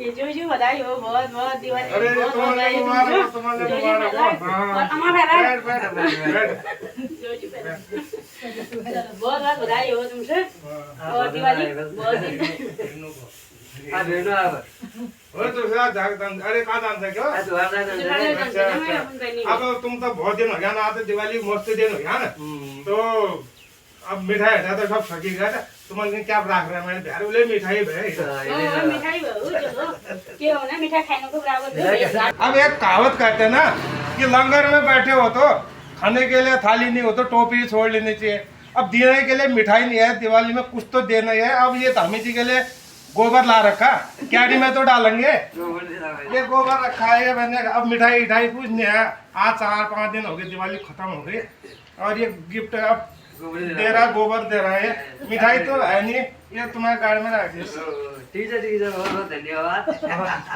जो बधाई हो, बहुत बहुत दिवाली अरे बहुत बहुत तुम्हारे बधाई मुबारक हो, हो। तुम्हारे जो मुबारक हो। बधाई हाँ। और अम्मा बधाई बैठ। जो बधाई बहुत बहुत बधाई हो तुमसे और दिवाली बहुत हो तो फिर अरे कहाँ जानते क्या अब तुम तो बहुत दिन हो गया ना आते दिवाली मस्त दिन हो गया ना तो अब मिठाई हटा तो सब सकी गया तुम्हारे क्या राख रहा है मैंने प्यार बोले मिठाई भाई मिठाई बहु चलो के हो ना मिठाई खाने को बराबर अब एक कहावत कहते हैं ना कि लंगर में बैठे हो तो खाने के लिए थाली नहीं हो तो टोपी छोड़ लेनी चाहिए। अब देने के लिए मिठाई नहीं है दिवाली में कुछ तो देना ही है। अब ये धामी जी के लिए गोबर ला रखा क्यारी में तो डालेंगे ये गोबर रखा है मैंने। अब मिठाई मिठाई कुछ नहीं है। आज 4-5 दिन हो गए दिवाली खत्म हो गई और ये गिफ्ट अब दे रहा गोबर दे रहा है। मिठाई तो है नहीं ये तुम्हारे गाड़ी में रख ठीक है बहुत बहुत धन्यवाद।